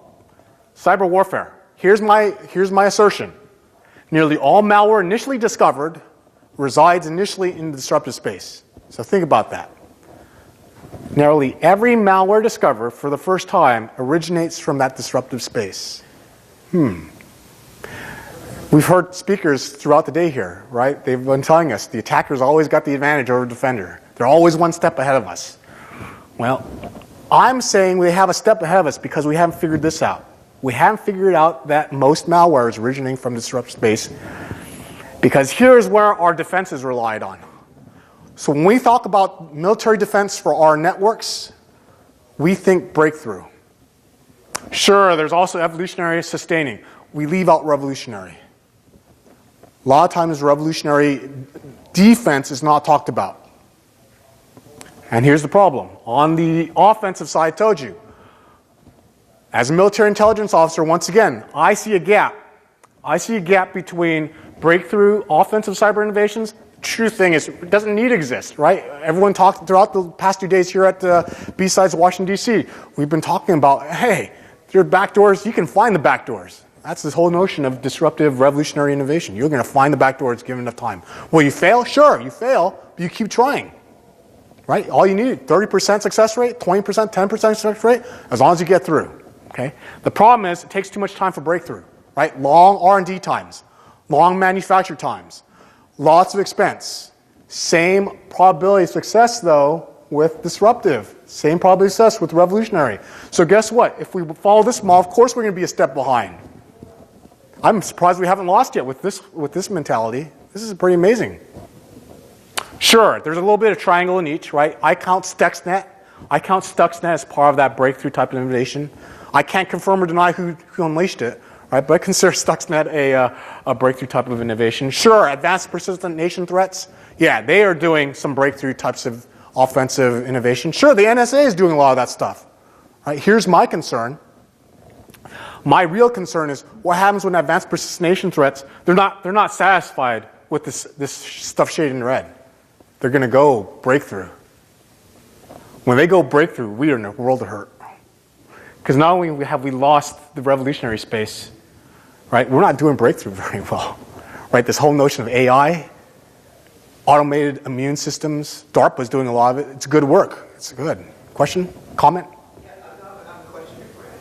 Cyber warfare. Here's my assertion. Nearly all malware initially discovered resides initially in the disruptive space. So think about that. Nearly every malware discovered for the first time originates from that disruptive space. We've heard speakers throughout the day here, right? They've been telling us the attacker's always got the advantage over the defender. They're always one step ahead of us. Well, I'm saying we have a step ahead of us because we haven't figured this out. We haven't figured out that most malware is originating from disruptive space, because here's where our defenses relied on. So when we talk about military defense for our networks, we think breakthrough. Sure, there's also evolutionary sustaining. We leave out revolutionary. A lot of times revolutionary defense is not talked about. And here's the problem. On the offensive side, I told you, as a military intelligence officer, once again, I see a gap. I see a gap between breakthrough offensive cyber innovations. The true thing is, it doesn't need to exist, right? Everyone talked throughout the past 2 days here at BSides, Washington, D.C. We've been talking about, hey, there are backdoors. You can find the backdoors. That's this whole notion of disruptive revolutionary innovation. You're going to find the backdoors given enough time. Will you fail? Sure, you fail, but you keep trying. Right? All you need, 30% success rate, 20%, 10% success rate, as long as you get through. Okay? The problem is it takes too much time for breakthrough. Right? Long R&D times, long manufacture times, lots of expense. Same probability of success, though, with disruptive. Same probability of success with revolutionary. So guess what? If we follow this model, of course we're going to be a step behind. I'm surprised we haven't lost yet with this mentality. This is pretty amazing. Sure, there's a little bit of triangle in each, right? I count Stuxnet. I count Stuxnet as part of that breakthrough type of innovation. I can't confirm or deny who unleashed it, right? But I consider Stuxnet a breakthrough type of innovation. Sure, advanced persistent nation threats. Yeah, they are doing some breakthrough types of offensive innovation. Sure, the NSA is doing a lot of that stuff. Right? Here's my concern. My real concern is what happens when advanced persistent nation threats, they're not satisfied with this stuff shaded in red. They're going to go breakthrough. When they go breakthrough, we are in a world of hurt. Because not only have we lost the revolutionary space, right, we're not doing breakthrough very well. Right, this whole notion of AI, automated immune systems, DARPA is doing a lot of it. It's good work. It's good. Question? Comment? Yeah, I have a question for you.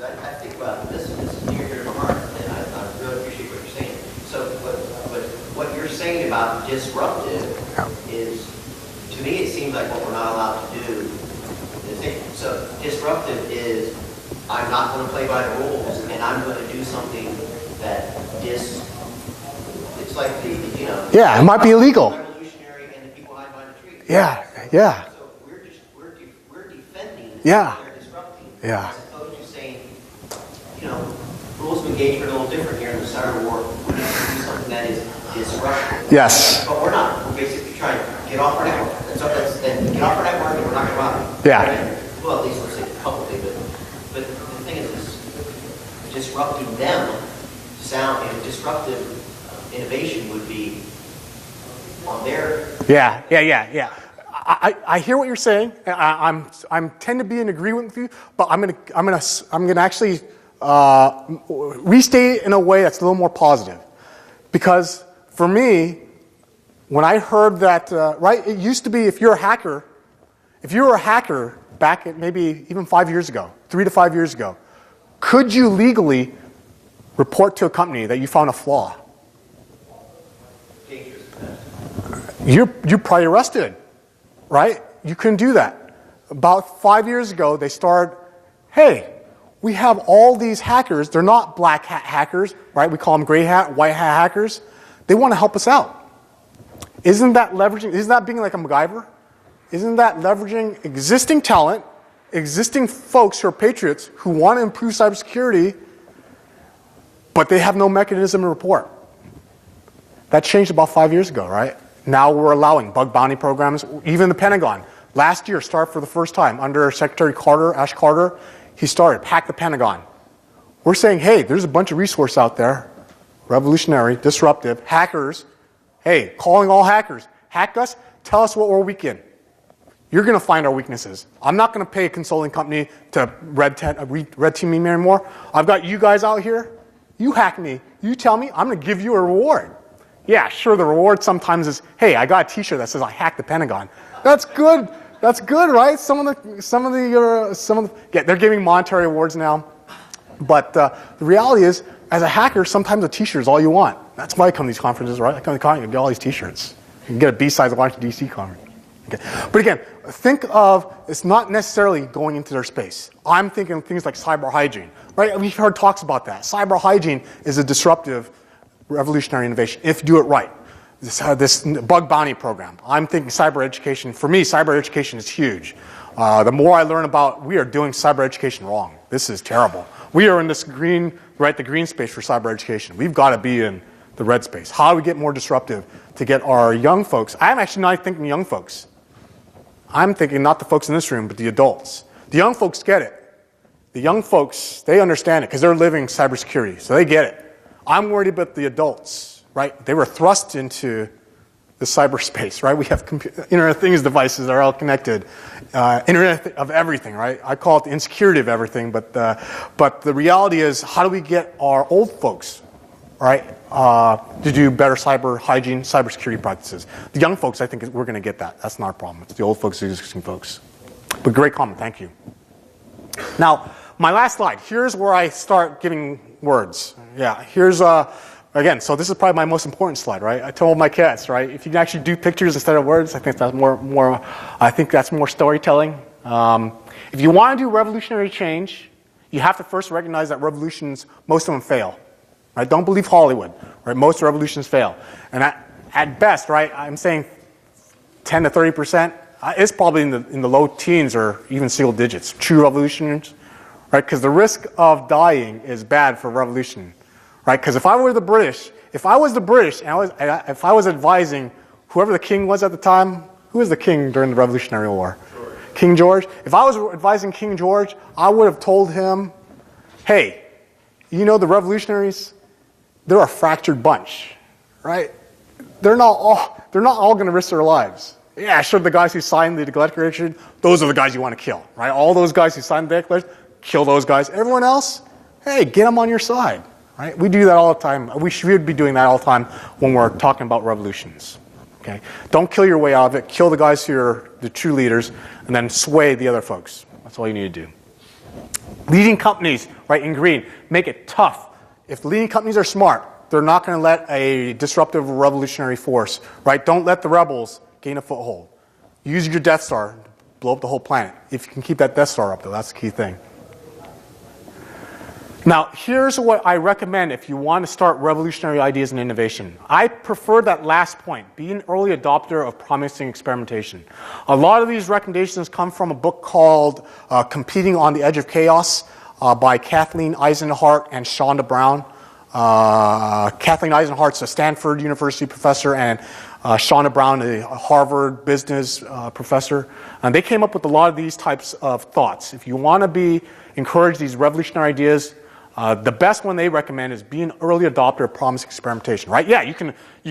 And I think about this near to my heart, and I really appreciate what you're saying. So, but what you're saying about disruptive is, to me, it seems like what we're not allowed to do. So disruptive is, I'm not going to play by the rules, and I'm going to do something that it's like yeah, it might be illegal. Revolutionary and the people hide behind the trees. Yeah, yeah. So we're defending. Yeah. They're disrupting. Yeah. As opposed to saying, rules of engagement are a little different here in the cyber war. We need to do something that is disruptive. Yes. But we're not. We're basically trying to get off our network. Then get off our network, and we're not going to run. Yeah. Well, at least let's say publicly, but the thing is disrupting them. Disruptive innovation would be on their. Yeah. I hear what you're saying. I'm tend to be in agreement with you, but I'm gonna actually restate it in a way that's a little more positive, because for me, when I heard that, right, it used to be if you were a hacker back at maybe even 5 years ago, 3 to 5 years ago, could you legally report to a company that you found a flaw? You're probably arrested, right? You couldn't do that. About 5 years ago, they started, hey, we have all these hackers. They're not black hat hackers, right? We call them gray hat, white hat hackers. They want to help us out. Isn't that leveraging, isn't that being like a MacGyver? Isn't that leveraging existing talent, existing folks who are patriots who want to improve cybersecurity, but they have no mechanism to report? That changed about 5 years ago, right? Now we're allowing bug bounty programs. Even the Pentagon, last year, started for the first time under Secretary Carter, Ash Carter. He started, hack the Pentagon. We're saying, hey, there's a bunch of resource out there, revolutionary, disruptive, hackers. Hey, calling all hackers, hack us, tell us what we're weak in. You're going to find our weaknesses. I'm not going to pay a consulting company to red team me anymore. I've got you guys out here. You hack me. You tell me, I'm going to give you a reward. Yeah, sure, the reward sometimes is, hey, I got a t-shirt that says I hacked the Pentagon. That's good. That's good, right? Yeah, they're giving monetary awards now. But the reality is, as a hacker, sometimes a t-shirt is all you want. That's why I come to these conferences, right? I come to the conference, you get all these t-shirts. You can get a BSides Washington, D.C. conference. Okay. But again, think of, it's not necessarily going into their space. I'm thinking of things like cyber hygiene, right? We've heard talks about that. Cyber hygiene is a disruptive, revolutionary innovation if you do it right. This bug bounty program. I'm thinking cyber education. For me, cyber education is huge. The more I learn about, we are doing cyber education wrong. This is terrible. We are in this green, right, the green space for cyber education. We've got to be in the red space. How do we get more disruptive to get our young folks? I'm actually not thinking young folks. I'm thinking not the folks in this room, but the adults. The young folks get it. The young folks, they understand it because they're living cybersecurity, so they get it. I'm worried about the adults, right? They were thrust into the cyberspace, right? We have Internet of Things devices that are all connected. Internet of everything, right? I call it the insecurity of everything, but the reality is, how do we get our old folks, right, to do better cyber hygiene, cybersecurity practices? The young folks, I think we're going to get that. That's not a problem. It's the old folks, the existing folks. But great comment. Thank you. Now, my last slide. Here's where I start giving words. Yeah, here's again, so this is probably my most important slide, right? I told my kids, right? If you can actually do pictures instead of words, I think that's more storytelling. If you want to do revolutionary change, you have to first recognize that revolutions, most of them fail. Right? Don't believe Hollywood, right? Most revolutions fail. And at best, right, I'm saying 10 to 30%, it's probably in the low teens or even single digits, true revolutions, right? Because the risk of dying is bad for revolution. Right? Because if I was the British, and if I was advising whoever the king was at the time, who was the king during the Revolutionary War? George. King George. If I was advising King George, I would have told him, hey, you know the revolutionaries, they're a fractured bunch, right? They're not all going to risk their lives. Yeah, sure, the guys who signed the Declaration, those are the guys you want to kill, right? All those guys who signed the Declaration, kill those guys. Everyone else, hey, get them on your side. Right? We do that all the time. We should be doing that all the time when we're talking about revolutions. Okay? Don't kill your way out of it. Kill the guys who are the true leaders, and then sway the other folks. That's all you need to do. Leading companies, right, in green, make it tough. If leading companies are smart, they're not going to let a disruptive revolutionary force, right? Don't let the rebels gain a foothold. Use your Death Star to blow up the whole planet. If you can keep that Death Star up, though, that's the key thing. Now, here's what I recommend if you want to start revolutionary ideas and innovation. I prefer that last point, be an early adopter of promising experimentation. A lot of these recommendations come from a book called Competing on the Edge of Chaos by Kathleen Eisenhart and Shonda Brown. Kathleen Eisenhart's a Stanford University professor, and Shonda Brown, a Harvard business professor. And they came up with a lot of these types of thoughts. If you want to encourage these revolutionary ideas, the best one they recommend is be an early adopter of promising experimentation, right? Yeah, you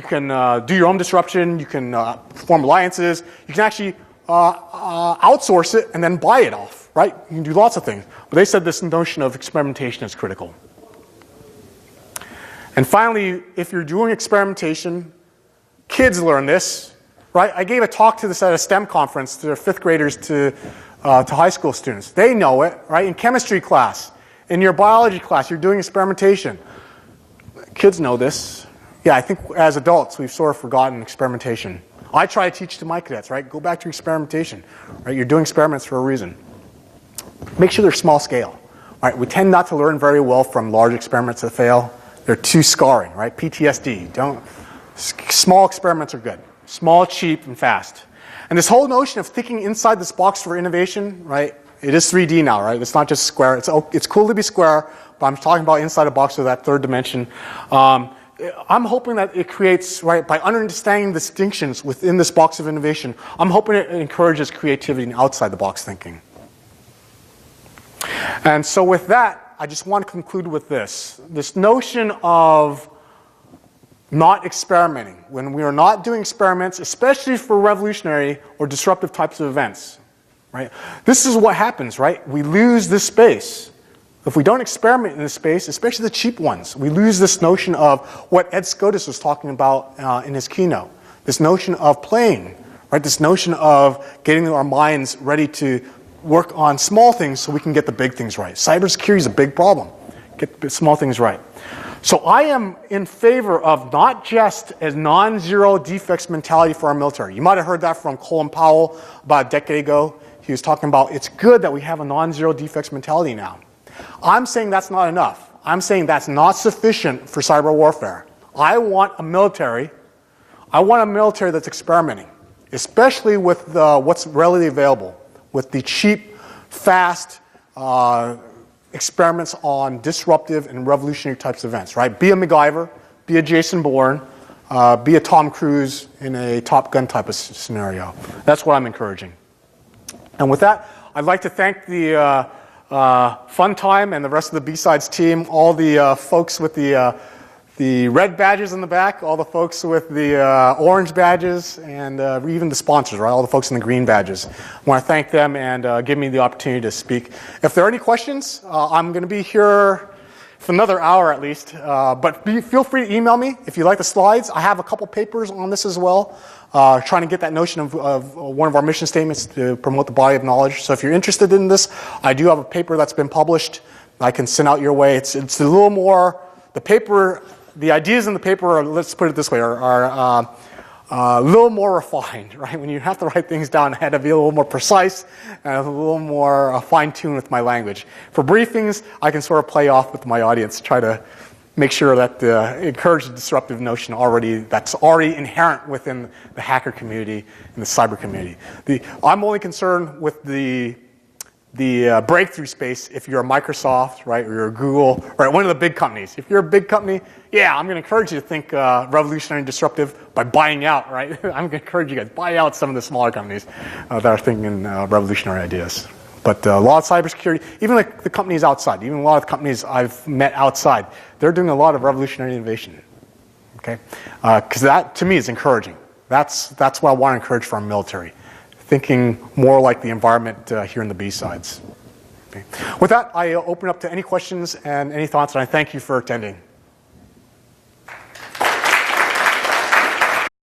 can do your own disruption, you can form alliances, you can actually outsource it and then buy it off, right? You can do lots of things. But they said this notion of experimentation is critical. And finally, if you're doing experimentation, kids learn this, right? I gave a talk to this at a STEM conference to 5th graders to high school students. They know it, right? In chemistry class, in your biology class, you're doing experimentation. Kids know this. Yeah, I think as adults, we've sort of forgotten experimentation. I try to teach to my cadets, right? Go back to experimentation, right? You're doing experiments for a reason. Make sure they're small scale, right? We tend not to learn very well from large experiments that fail. They're too scarring, right? PTSD. Small experiments are good. Small, cheap, and fast. And this whole notion of thinking inside this box for innovation, right? It is 3D now, right? It's not just square. It's cool to be square, but I'm talking about inside a box with that third dimension. I'm hoping that it creates, right, by understanding the distinctions within this box of innovation, I'm hoping it encourages creativity and outside the box thinking. And so with that, I just want to conclude with this. This notion of not experimenting. When we are not doing experiments, especially for revolutionary or disruptive types of events, right? This is what happens, right? We lose this space. If we don't experiment in this space, especially the cheap ones, we lose this notion of what Ed Scotus was talking about in his keynote. This notion of playing, right? This notion of getting our minds ready to work on small things so we can get the big things right. Cybersecurity is a big problem. Get the small things right. So I am in favor of not just a non-zero defects mentality for our military. You might have heard that from Colin Powell about a decade ago. He was talking about it's good that we have a non-zero defects mentality now. I'm saying that's not enough. I'm saying that's not sufficient for cyber warfare. I want a military that's experimenting, especially with what's readily available, with the cheap, fast experiments on disruptive and revolutionary types of events, right? Be a MacGyver, be a Jason Bourne, be a Tom Cruise in a Top Gun type of scenario. That's what I'm encouraging. And with that, I'd like to thank the Fun Time and the rest of the BSides team, all the folks with the red badges in the back, all the folks with the orange badges, and even the sponsors, right? All the folks in the green badges. I want to thank them and give me the opportunity to speak. If there are any questions, I'm going to be here for another hour at least. But feel free to email me if you like the slides. I have a couple papers on this as well, trying to get that notion of one of our mission statements to promote the body of knowledge. So if you're interested in this, I do have a paper that's been published I can send out your way. It's a little more, the ideas in the paper are, let's put it this way, are a little more refined, right? When you have to write things down, I had to be a little more precise and a little more fine-tuned with my language. For briefings, I can sort of play off with my audience, try to make sure that encourage the disruptive notion that's already inherent within the hacker community and the cyber community. I'm only concerned with the breakthrough space if you're a Microsoft, right, or you're a Google, right, one of the big companies. If you're a big company, yeah, I'm going to encourage you to think revolutionary and disruptive by buying out, right? I'm going to encourage you guys, buy out some of the smaller companies that are thinking revolutionary ideas. But a lot of cybersecurity, even like the companies outside, even a lot of the companies I've met outside, they're doing a lot of revolutionary innovation, okay? Because that, to me, is encouraging. That's what I want to encourage for our military. Thinking more like the environment here in the BSides. Okay. With that, I open up to any questions and any thoughts, and I thank you for attending.